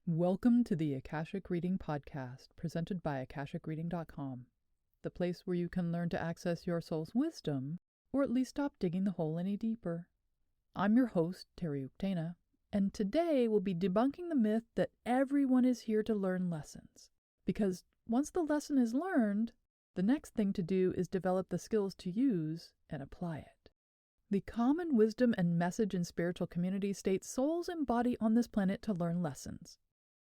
Welcome to the Akashic Reading Podcast, presented by AkashicReading.com, the place where you can learn to access your soul's wisdom, or at least stop digging the hole any deeper. I'm your host, Terry Uktana, and today we'll be debunking the myth that everyone is here to learn lessons. Because once the lesson is learned, the next thing to do is develop the skills to use and apply it. The common wisdom and message in spiritual communities states souls embody on this planet to learn lessons.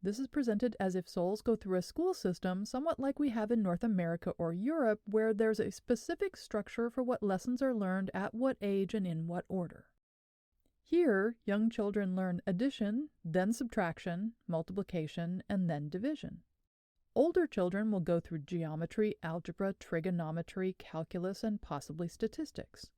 This is presented as if souls go through a school system somewhat like we have in North America or Europe, where there's a specific structure for what lessons are learned at what age and in what order. Here, young children learn addition, then subtraction, multiplication, and then division. Older children will go through geometry, algebra, trigonometry, calculus, and possibly statistics.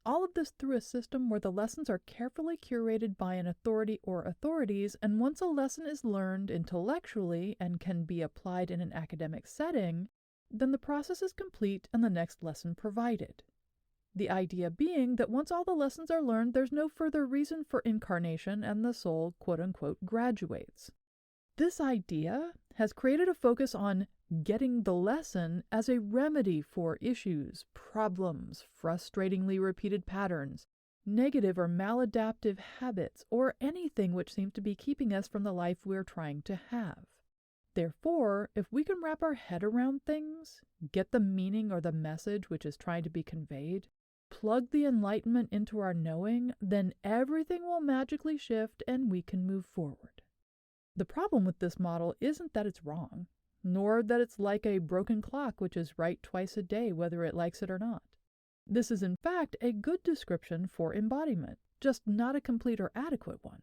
All of this through a system where the lessons are carefully curated by an authority or authorities, and once a lesson is learned intellectually and can be applied in an academic setting, then the process is complete and the next lesson provided. The idea being that once all the lessons are learned, there's no further reason for incarnation and the soul, quote-unquote, graduates. This idea has created a focus on getting the lesson as a remedy for issues, problems, frustratingly repeated patterns, negative or maladaptive habits, or anything which seems to be keeping us from the life we're trying to have. Therefore, if we can wrap our head around things, get the meaning or the message which is trying to be conveyed, plug the enlightenment into our knowing, then everything will magically shift and we can move forward. The problem with this model isn't that it's wrong, nor that it's like a broken clock which is right twice a day whether it likes it or not. This is in fact a good description for embodiment, just not a complete or adequate one.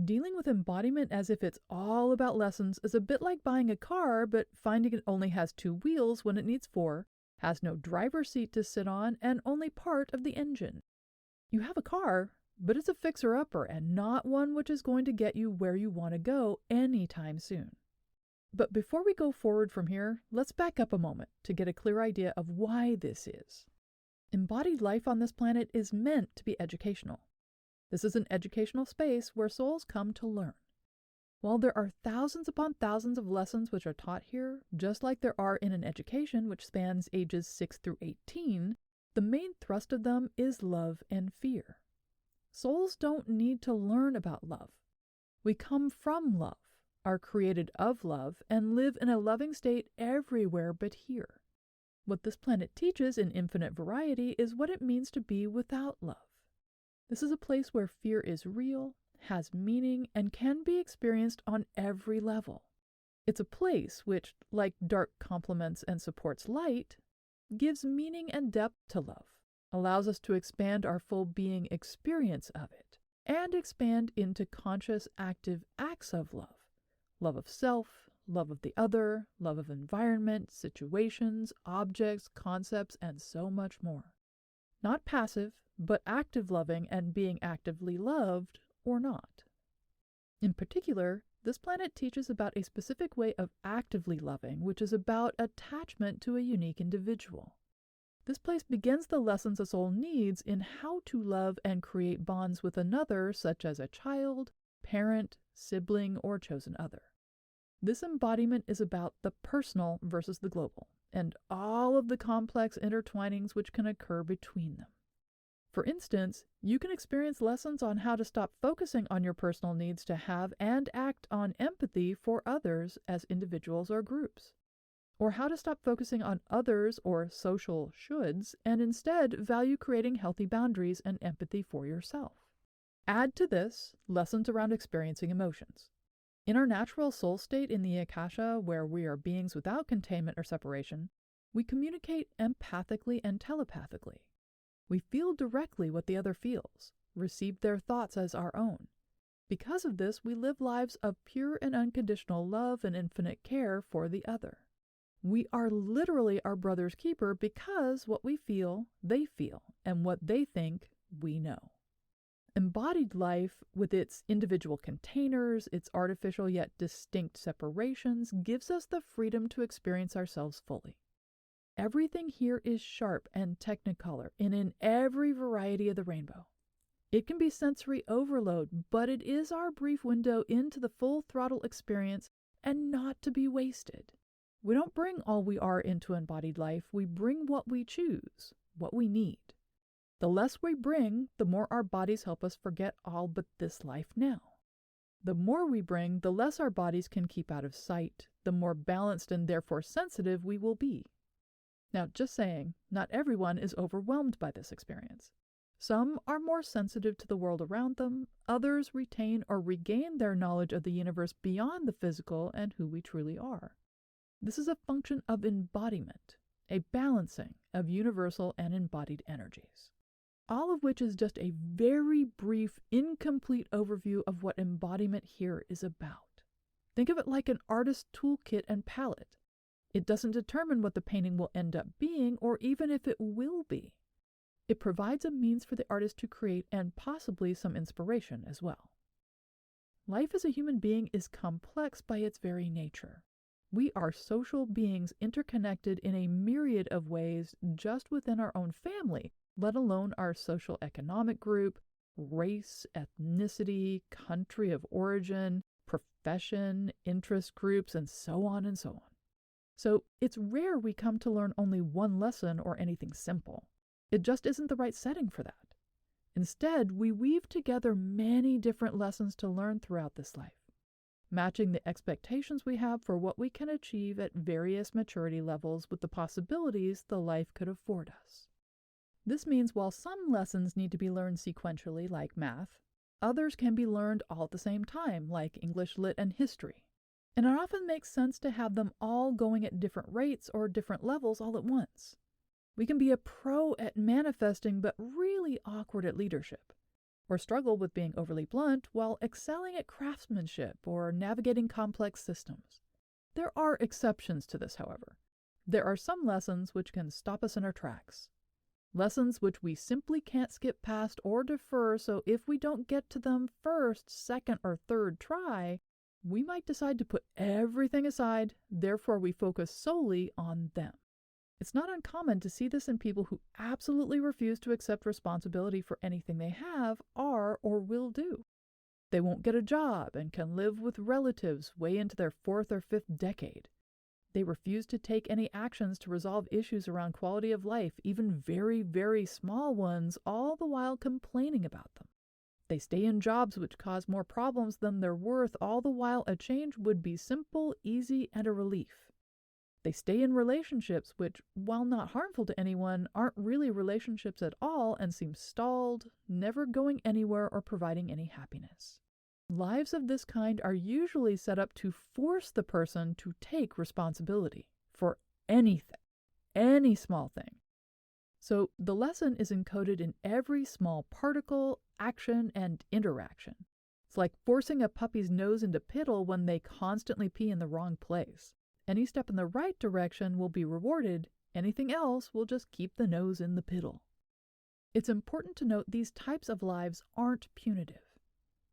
Dealing with embodiment as if it's all about lessons is a bit like buying a car but finding it only has 2 wheels when it needs 4, has no driver's seat to sit on, and only part of the engine. You have a car, but it's a fixer-upper and not one which is going to get you where you want to go anytime soon. But before we go forward from here, let's back up a moment to get a clear idea of why this is. Embodied life on this planet is meant to be educational. This is an educational space where souls come to learn. While there are thousands upon thousands of lessons which are taught here, just like there are in an education which spans ages 6 through 18, the main thrust of them is love and fear. Souls don't need to learn about love. We come from love, are created of love, and live in a loving state everywhere but here. What this planet teaches in infinite variety is what it means to be without love. This is a place where fear is real, has meaning, and can be experienced on every level. It's a place which, like dark complements and supports light, gives meaning and depth to love, allows us to expand our full being experience of it, and expand into conscious, active acts of love. Love of self, love of the other, love of environment, situations, objects, concepts, and so much more. Not passive, but active loving and being actively loved or not. In particular, this planet teaches about a specific way of actively loving, which is about attachment to a unique individual. This place begins the lessons a soul needs in how to love and create bonds with another, such as a child, parent, sibling, or chosen other. This embodiment is about the personal versus the global, and all of the complex intertwinings which can occur between them. For instance, you can experience lessons on how to stop focusing on your personal needs to have and act on empathy for others as individuals or groups, or how to stop focusing on others or social shoulds and instead value creating healthy boundaries and empathy for yourself. Add to this lessons around experiencing emotions. In our natural soul state in the Akasha, where we are beings without containment or separation, we communicate empathically and telepathically. We feel directly what the other feels, receive their thoughts as our own. Because of this, we live lives of pure and unconditional love and infinite care for the other. We are literally our brother's keeper because what we feel, they feel, and what they think, we know. Embodied life, with its individual containers, its artificial yet distinct separations, gives us the freedom to experience ourselves fully. Everything here is sharp and technicolor and in every variety of the rainbow. It can be sensory overload, but it is our brief window into the full throttle experience and not to be wasted. We don't bring all we are into embodied life, we bring what we choose, what we need. The less we bring, the more our bodies help us forget all but this life now. The more we bring, the less our bodies can keep out of sight, the more balanced and therefore sensitive we will be. Now, just saying, not everyone is overwhelmed by this experience. Some are more sensitive to the world around them, others retain or regain their knowledge of the universe beyond the physical and who we truly are. This is a function of embodiment, a balancing of universal and embodied energies. All of which is just a very brief, incomplete overview of what embodiment here is about. Think of it like an artist's toolkit and palette. It doesn't determine what the painting will end up being or even if it will be. It provides a means for the artist to create and possibly some inspiration as well. Life as a human being is complex by its very nature. We are social beings interconnected in a myriad of ways just within our own family, let alone our social economic group, race, ethnicity, country of origin, profession, interest groups, and so on and so on. So it's rare we come to learn only one lesson or anything simple. It just isn't the right setting for that. Instead, we weave together many different lessons to learn throughout this life, matching the expectations we have for what we can achieve at various maturity levels with the possibilities the life could afford us. This means while some lessons need to be learned sequentially, like math, others can be learned all at the same time, like English, Lit, and History. And it often makes sense to have them all going at different rates or different levels all at once. We can be a pro at manifesting but really awkward at leadership, or struggle with being overly blunt while excelling at craftsmanship or navigating complex systems. There are exceptions to this, however. There are some lessons which can stop us in our tracks. Lessons which we simply can't skip past or defer, so if we don't get to them first, second, or third try, we might decide to put everything aside, therefore we focus solely on them. It's not uncommon to see this in people who absolutely refuse to accept responsibility for anything they have, are, or will do. They won't get a job and can live with relatives way into their 4th or 5th decade. They refuse to take any actions to resolve issues around quality of life, even very, very small ones, all the while complaining about them. They stay in jobs which cause more problems than they're worth, all the while a change would be simple, easy, and a relief. They stay in relationships which, while not harmful to anyone, aren't really relationships at all and seem stalled, never going anywhere or providing any happiness. Lives of this kind are usually set up to force the person to take responsibility for anything, any small thing. So the lesson is encoded in every small particle, action, and interaction. It's like forcing a puppy's nose into piddle when they constantly pee in the wrong place. Any step in the right direction will be rewarded, anything else will just keep the nose in the piddle. It's important to note these types of lives aren't punitive.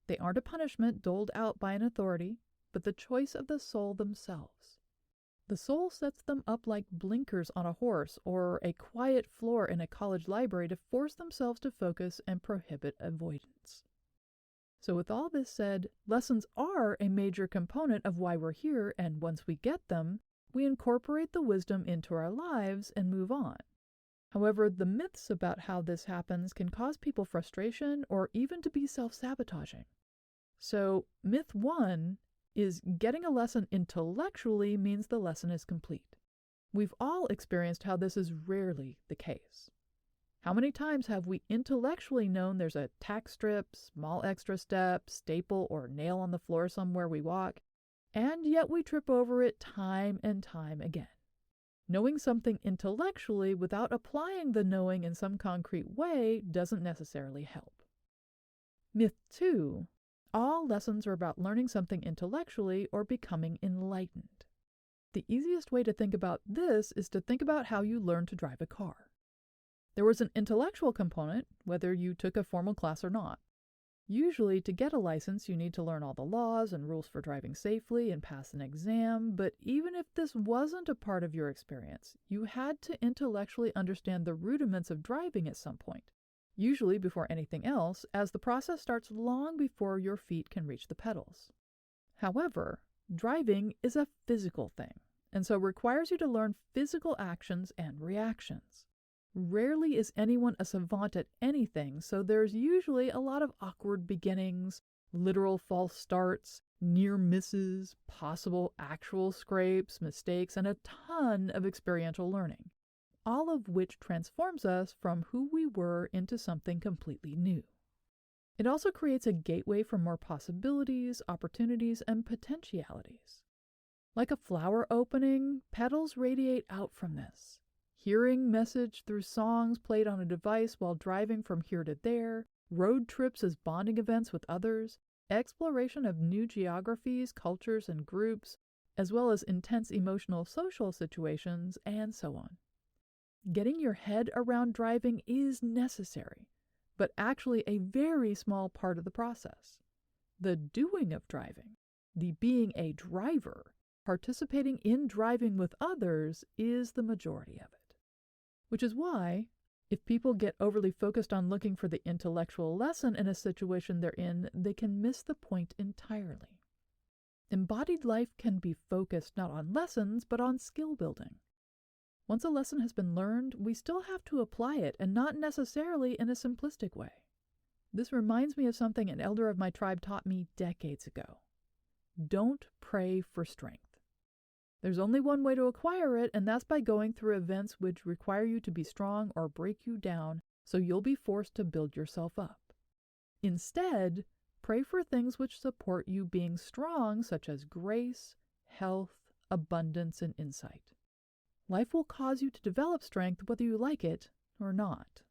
They aren't a punishment doled out by an authority, but the choice of the soul themselves. The soul sets them up like blinkers on a horse or a quiet floor in a college library to force themselves to focus and prohibit avoidance. So with all this said, lessons are a major component of why we're here, and once we get them, we incorporate the wisdom into our lives and move on. However, the myths about how this happens can cause people frustration or even to be self-sabotaging. So, myth 1 is getting a lesson intellectually means the lesson is complete. We've all experienced how this is rarely the case. How many times have we intellectually known there's a tack strip, small extra step, staple, or nail on the floor somewhere we walk, and yet we trip over it time and time again? Knowing something intellectually without applying the knowing in some concrete way doesn't necessarily help. Myth 2. All lessons are about learning something intellectually or becoming enlightened. The easiest way to think about this is to think about how you learn to drive a car. There was an intellectual component, whether you took a formal class or not. Usually, to get a license, you need to learn all the laws and rules for driving safely and pass an exam, but even if this wasn't a part of your experience, you had to intellectually understand the rudiments of driving at some point. usually before anything else, as the process starts long before your feet can reach the pedals. However, driving is a physical thing, and so requires you to learn physical actions and reactions. Rarely is anyone a savant at anything, so there's usually a lot of awkward beginnings, literal false starts, near misses, possible actual scrapes, mistakes, and a ton of experiential learning, all of which transforms us from who we were into something completely new. It also creates a gateway for more possibilities, opportunities, and potentialities. Like a flower opening, petals radiate out from this. Hearing message through songs played on a device while driving from here to there, road trips as bonding events with others, exploration of new geographies, cultures, and groups, as well as intense emotional social situations, and so on. Getting your head around driving is necessary, but actually a very small part of the process. The doing of driving, the being a driver, participating in driving with others, is the majority of it. Which is why, if people get overly focused on looking for the intellectual lesson in a situation they're in, they can miss the point entirely. Embodied life can be focused not on lessons, but on skill building. Once a lesson has been learned, we still have to apply it, and not necessarily in a simplistic way. This reminds me of something an elder of my tribe taught me decades ago. Don't pray for strength. There's only one way to acquire it, and that's by going through events which require you to be strong or break you down, so you'll be forced to build yourself up. Instead, pray for things which support you being strong, such as grace, health, abundance, and insight. Life will cause you to develop strength whether you like it or not.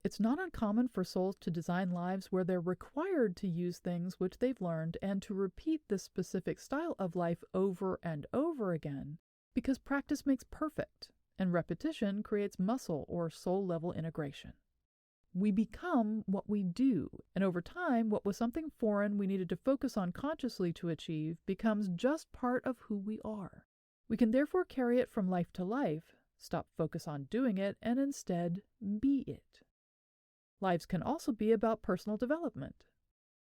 It's not uncommon for souls to design lives where they're required to use things which they've learned and to repeat this specific style of life over and over again, because practice makes perfect, and repetition creates muscle or soul-level integration. We become what we do, and over time, what was something foreign we needed to focus on consciously to achieve becomes just part of who we are. We can therefore carry it from life to life, stop focus on doing it, and instead be it. Lives can also be about personal development.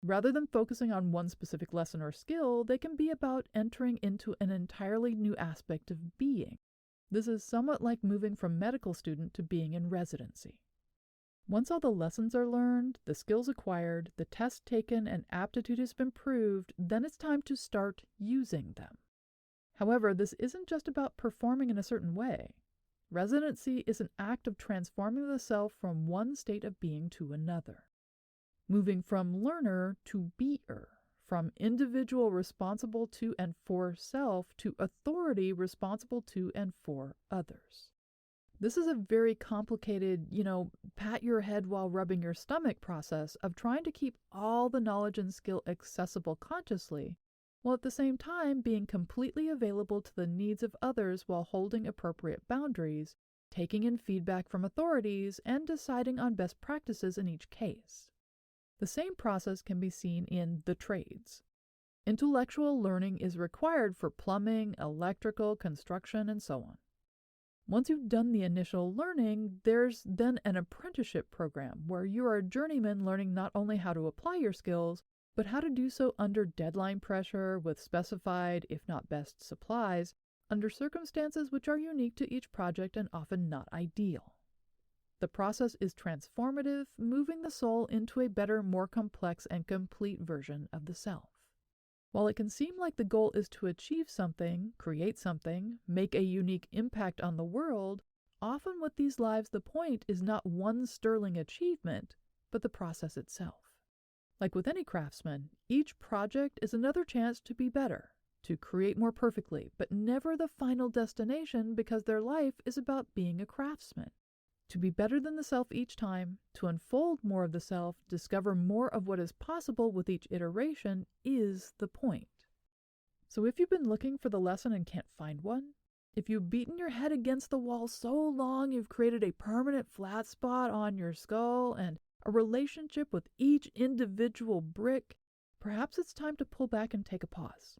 Rather than focusing on one specific lesson or skill, they can be about entering into an entirely new aspect of being. This is somewhat like moving from medical student to being in residency. Once all the lessons are learned, the skills acquired, the test taken, and aptitude has been proved, then it's time to start using them. However, this isn't just about performing in a certain way. Residency is an act of transforming the self from one state of being to another. Moving from learner to beer, from individual responsible to and for self to authority responsible to and for others. This is a very complicated, pat your head while rubbing your stomach process of trying to keep all the knowledge and skill accessible consciously, while at the same time being completely available to the needs of others while holding appropriate boundaries, taking in feedback from authorities, and deciding on best practices in each case. The same process can be seen in the trades. Intellectual learning is required for plumbing, electrical, construction, and so on. Once you've done the initial learning, there's then an apprenticeship program where you are a journeyman learning not only how to apply your skills, but how to do so under deadline pressure with specified, if not best, supplies, under circumstances which are unique to each project and often not ideal. The process is transformative, moving the soul into a better, more complex and complete version of the self. While it can seem like the goal is to achieve something, create something, make a unique impact on the world, often with these lives the point is not one sterling achievement, but the process itself. Like with any craftsman, each project is another chance to be better, to create more perfectly, but never the final destination because their life is about being a craftsman. To be better than the self each time, to unfold more of the self, discover more of what is possible with each iteration is the point. So if you've been looking for the lesson and can't find one, if you've beaten your head against the wall so long you've created a permanent flat spot on your skull and a relationship with each individual brick, perhaps it's time to pull back and take a pause.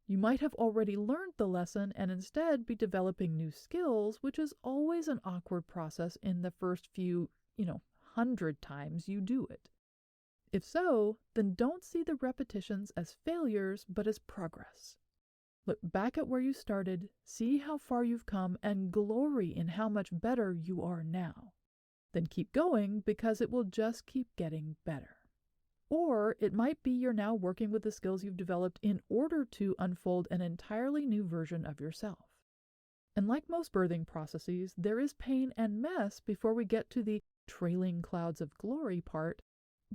You might have already learned the lesson and instead be developing new skills, which is always an awkward process in the first few, 100 times you do it. If so, then don't see the repetitions as failures, but as progress. Look back at where you started, see how far you've come, and glory in how much better you are now. Then keep going, because it will just keep getting better. Or it might be you're now working with the skills you've developed in order to unfold an entirely new version of yourself. And like most birthing processes, there is pain and mess before we get to the trailing clouds of glory part,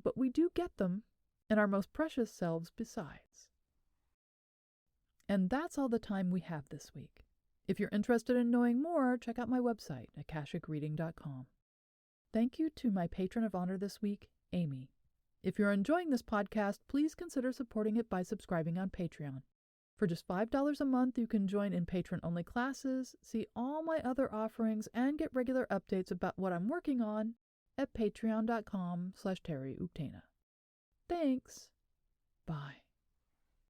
but we do get them, and our most precious selves besides. And that's all the time we have this week. If you're interested in knowing more, check out my website, akashicreading.com. Thank you to my patron of honor this week, Amy. If you're enjoying this podcast, please consider supporting it by subscribing on Patreon. For just $5 a month, you can join in patron-only classes, see all my other offerings, and get regular updates about what I'm working on at patreon.com/TerryUktana. Thanks. Bye.